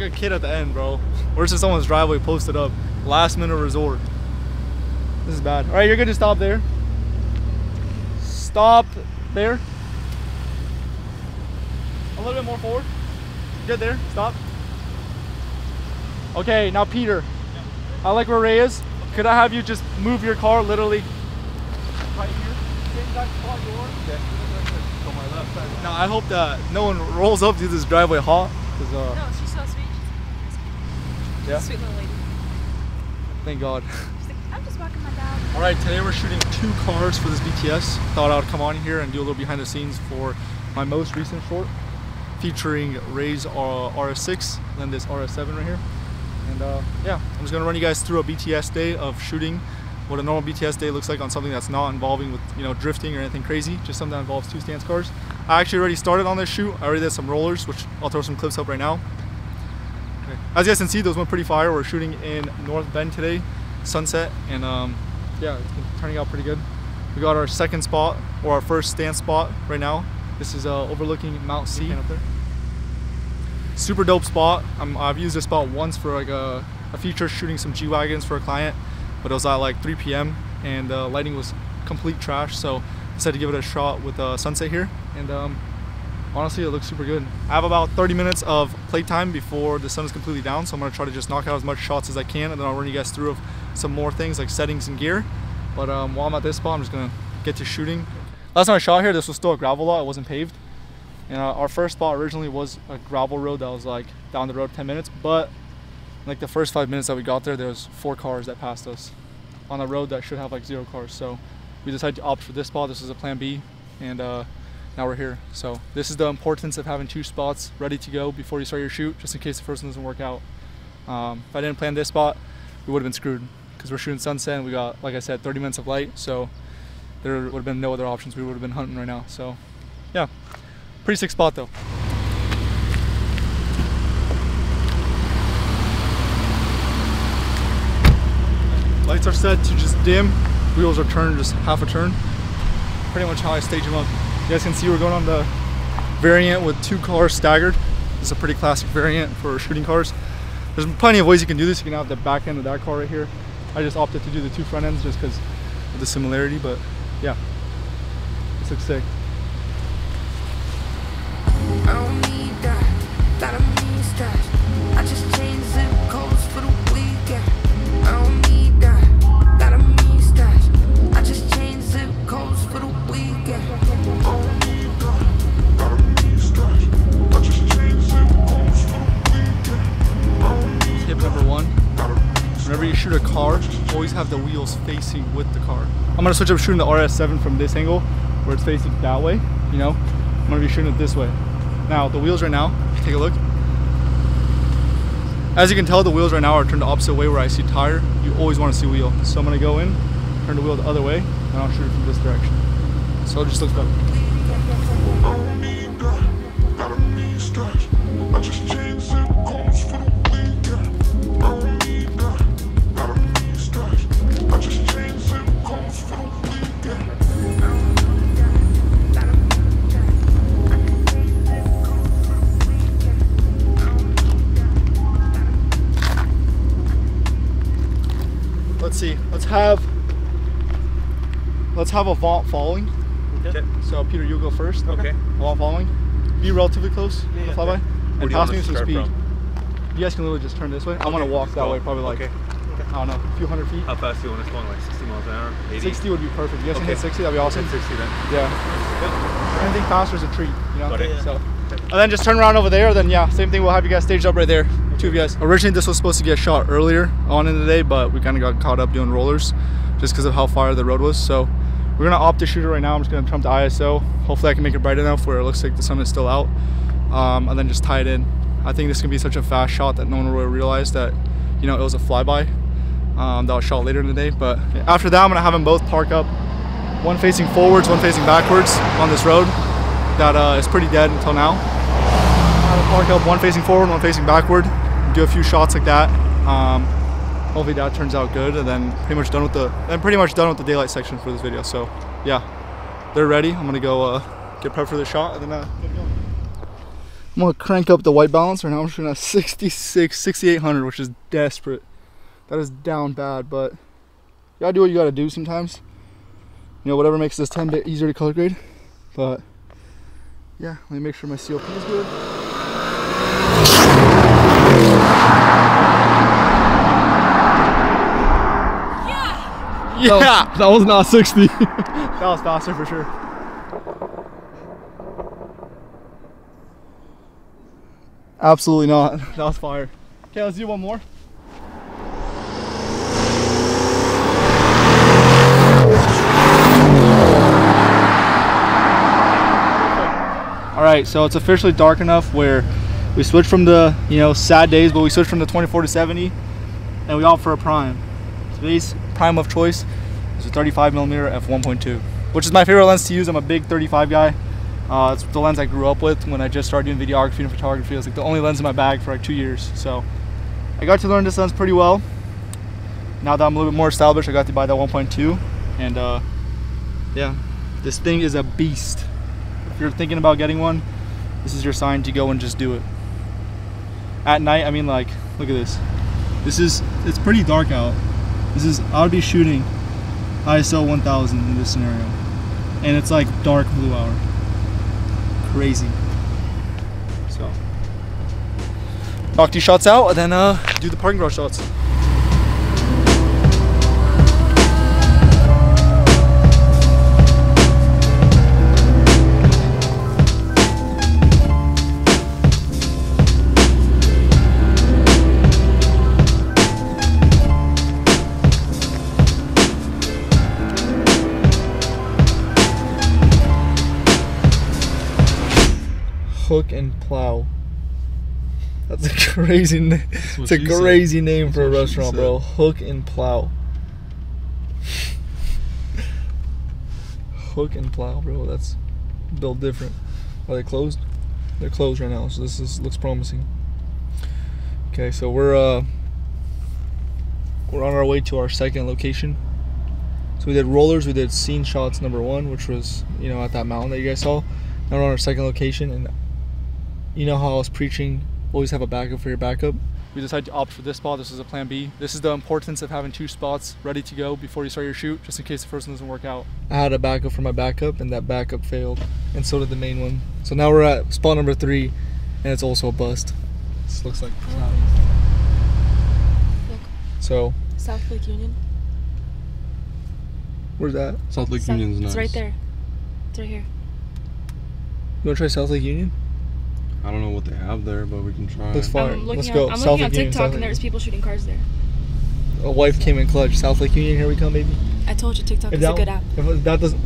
like a kid at the end, bro. We're just in someone's driveway posted up. Last minute resort. This is bad. All right, you're good to stop there. Stop there. A little bit more forward. Good there. Stop. Okay, now Peter. Yeah. I like where Ray is. Could I have you just move your car literally right here? Get that spot door. Okay. On my left side. Now I hope that no one rolls up to this driveway hot. No, she's so sweet. Yeah. Sweet little lady. Thank God. She's like, I'm just walking my dog. All right, today we're shooting 2 cars for this BTS. Thought I would come on here and do a little behind the scenes for my most recent short, featuring Ray's RS6, and then this RS7 right here. And yeah, I'm just gonna run you guys through a BTS day of shooting what a normal BTS day looks like on something that's not involving with, you know, drifting or anything crazy, just something that involves 2 stance cars. I actually already started on this shoot. I already did some rollers, which I'll throw some clips up right now. Okay. As you guys can see, those went pretty fire. We're shooting in North Bend today, sunset, and yeah, it's been turning out pretty good. We got our second spot, or our first stance spot right now. This is overlooking Mount C up there. Super dope spot. I've used this spot once for like a feature shooting some G-Wagons for a client, but it was at like 3 p.m. and the lighting was complete trash, so I decided to give it a shot with sunset here, and honestly it looks super good. I have about 30 minutes of playtime before the sun is completely down, so I'm going to try to just knock out as much shots as I can, and then I'll run you guys through some more things like settings and gear. But while I'm at this spot, I'm just going to get to shooting. Last time I shot here, this was still a gravel lot, it wasn't paved. And our first spot originally was a gravel road that was like down the road 10 minutes, but like the first 5 minutes that we got there was 4 cars that passed us on a road that should have like 0 cars. So we decided to opt for this spot. This is a plan B, and now we're here. So this is the importance of having 2 spots ready to go before you start your shoot, just in case the first one doesn't work out. If I didn't plan this spot, we would have been screwed, because we're shooting sunset and we got, like I said, 30 minutes of light, so there would have been no other options. We would have been hunting right now. So yeah, pretty sick spot though. Lights are set to just dim, wheels are turned just half a turn. Pretty much how I stage them up. You guys can see we're going on the variant with 2 cars staggered. This is a pretty classic variant for shooting cars. There's plenty of ways you can do this. You can have the back end of that car right here. I just opted to do the 2 front ends just because of the similarity, but yeah, this looks sick. I don't need that, that I mean stash. I just changed zip codes for the weekend. I don't need that, that I mean stash. I just changed zip codes for the weekend. I don't need that, that I mean stash. I just changed zip codes for the weekend. Tip number 1, whenever you shoot a car, always have the wheels facing with the car. I'm gonna switch up shooting the RS7 from this angle, where it's facing that way, you know? I'm gonna be shooting it this way. Now, the wheels right now, if you take a look. As you can tell, the wheels right now are turned the opposite way where I see tire. You always wanna see wheel. So I'm gonna go in, turn the wheel the other way, and I'll shoot it from this direction. So it just looks better. Let's see. Let's have a vault following. Okay. So Peter, you'll go first. Okay. Vault following. Be relatively close. Yeah, flyby. okay. And pass me some speed. From? You guys can literally just turn this way. I'm gonna walk that way, probably like I don't know, a few hundred feet. How fast do you want us going? Like 60 miles an hour? 80? 60 would be perfect. You guys can hit 60. That'd be awesome. 60 then. Yeah. Anything faster is a treat. You know. Got it. So. And then just turn around over there. Then yeah, same thing. We'll have you guys staged up right there. 2 of you guys. Originally, this was supposed to get shot earlier on in the day, but we kind of got caught up doing rollers, just because of how far the road was. So we're gonna opt to shoot it right now. I'm just gonna trump the ISO. Hopefully I can make it bright enough where it looks like the sun is still out, and then just tie it in. I think this is gonna be such a fast shot that no one will really realize that, you know, it was a flyby that was shot later in the day. But after that, I'm gonna have them both park up, one facing forwards, one facing backwards on this road that is pretty dead until now. I'm gonna park up one facing forward, one facing backward, do a few shots like that. Hopefully that turns out good, and then pretty much done with the daylight section for this video. So yeah, they're ready. I'm gonna go get prepped for the shot, and then get going. I'm gonna crank up the white balance right now. I'm shooting at 6,800, which is desperate. That is down bad, but you gotta do what you gotta do sometimes. You know, whatever makes this 10 bit easier to color grade. But yeah, let me make sure my COP is good. Yeah! That was not 60. That was faster for sure. Absolutely not. That was fire. Okay, let's do one more. Alright, so it's officially dark enough where we switched from the, you know, sad days, but we switched from the 24 to 70 and we opt for a prime. Today's prime of choice is a 35mm f1.2, which is my favorite lens to use. I'm a big 35 guy. It's the lens I grew up with when I just started doing videography and photography. It was like the only lens in my bag for like 2 years. So I got to learn this lens pretty well. Now that I'm a little bit more established, I got to buy that 1.2, and yeah, this thing is a beast. If you're thinking about getting one, this is your sign to go and just do it. At night, I mean, like, look at this. It's pretty dark out. I would be shooting ISO 1000 in this scenario, and it's like dark blue hour. Crazy. So knock these shots out and then do the parking garage shots. Hook and Plow. That's a crazy name. It's a crazy name for a restaurant, bro. Hook and Plow. Hook and Plow, bro. That's built different. Are they closed? They're closed right now, so this looks promising. Okay, so we're on our way to our second location. So we did rollers, we did scene shots number 1, which was, you know, at that mountain that you guys saw. Now we're on our second location, and you know how I was preaching, always have a backup for your backup. We decided to opt for this spot. This is a plan B. This is the importance of having 2 spots ready to go before you start your shoot, just in case the first one doesn't work out. I had a backup for my backup, and that backup failed, and so did the main one. So now we're at spot number 3, and it's also a bust. This looks like Look. So South Lake Union. Where's that? South Lake Union's nice. It's right there. It's right here. You wanna try South Lake Union? I don't know what they have there, but we can try. Looks fire. I'm Let's looking go. on South Lake Union, TikTok, South and Lake there's people shooting cars there. A wife came in clutch. South Lake Union, here we come, baby. I told you TikTok is a good app. If that doesn't.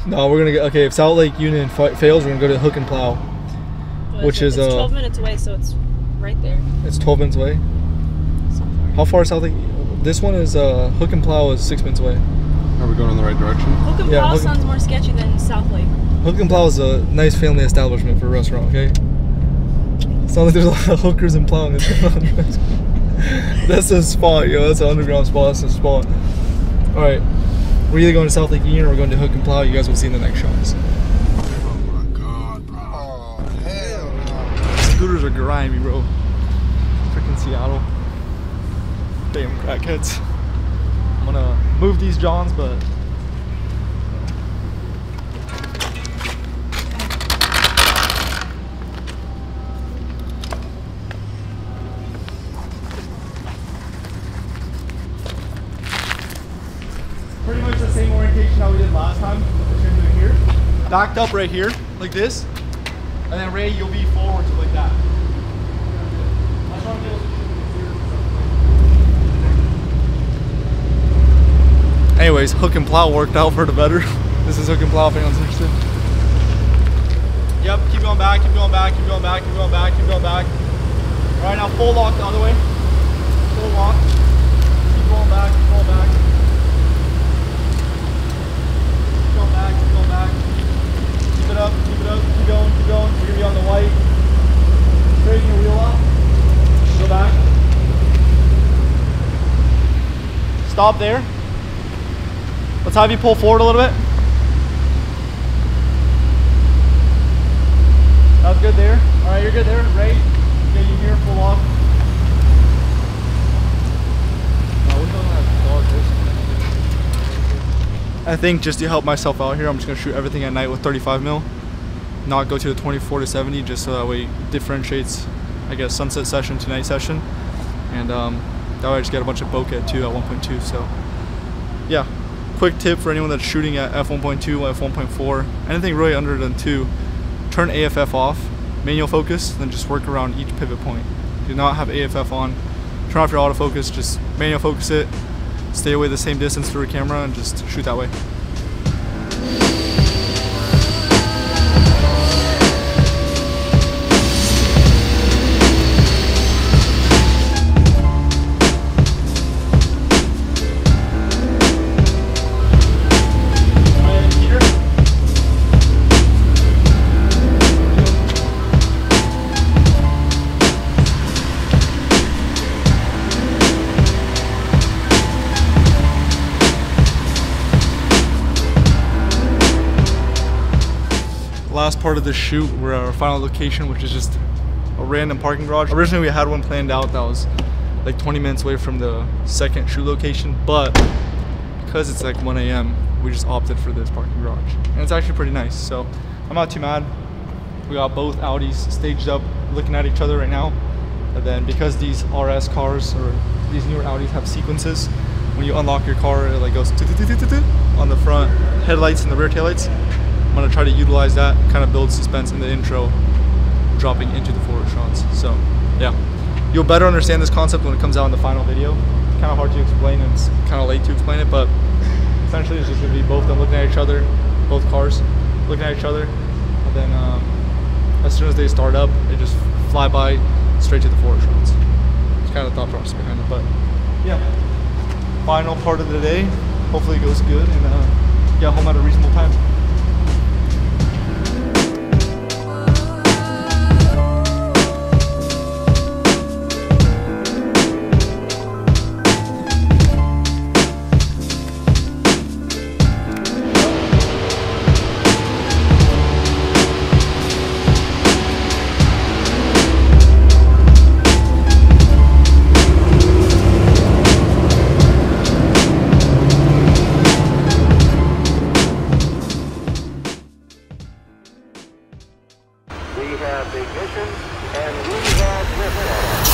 No, we're gonna get. Okay, if South Lake Union fails, we're gonna go to Hook and Plow, which is it's 12 minutes away, so it's right there. It's 12 minutes away. So far. How far is South Lake? This one is Hook and Plow is 6 minutes away. Are we going in the right direction? Hook and Plow sounds more sketchy than South Lake. Hook and Plow is a nice family establishment for a restaurant, okay? It's not like there's a lot of hookers and plowing that's going on. That's a spot, yo. That's an underground spot. That's a spot. Alright. We're either going to South Lake Union or we're going to Hook and Plow. You guys will see in the next shots. Oh my god, bro. Oh, hell no. Scooters are grimy, bro. Freaking Seattle. Damn crackheads. I'm gonna move these Johns, but pretty much the same orientation that we did last time. What you're doing here, backed up right here, like this, and then Ray, you'll be forward to like that. That's what I'm doing. Anyways, Hook and Plow worked out for the better. This is Hook and Plow if anyone's interested. Yep, keep going back, keep going back, keep going back, keep going back, keep going back. All right, now full lock the other way. Full lock. Keep going back, keep going back. Keep going back, keep going back. Keep it up, keep it up, keep going, keep going. You're gonna be on the white. Straighten your wheel up. Go back. Stop there. Let's have you pull forward a little bit. good there. All right, you're good there. Ray, get you here, full off. I think just to help myself out here, I'm just gonna shoot everything at night with 35 mil, not go to the 24 to 70, just so that way it differentiates, I guess, sunset session to night session, and that way I just get a bunch of bokeh too at 1.2. So yeah, quick tip for anyone that's shooting at f1.2, f1.4, anything really under than 2, turn AFF off, manual focus, then just work around each pivot point. Do not have AFF on. Turn off your autofocus, just manual focus it, stay away the same distance through a camera, and just shoot that way. Last part of the shoot, we're at our final location, which is just a random parking garage. Originally we had one planned out that was like 20 minutes away from the second shoot location, but because it's like 1 a.m. we just opted for this parking garage, and it's actually pretty nice, so I'm not too mad. We got both Audis staged up looking at each other right now, and then because these RS cars or these newer Audis have sequences, when you unlock your car it like goes on the front headlights and the rear taillights. I'm gonna try to utilize that, kind of build suspense in the intro, dropping into the forward shots. So yeah, you'll better understand this concept when it comes out in the final video. Kind of hard to explain, and it's kind of late to explain it, but essentially it's just gonna be both of them looking at each other, both cars looking at each other, and then as soon as they start up, they just fly by straight to the forward shots. It's kind of the thought process behind it, but yeah. Final part of the day, hopefully it goes good, and get home at a reasonable time. We have ignition and we have liftoff.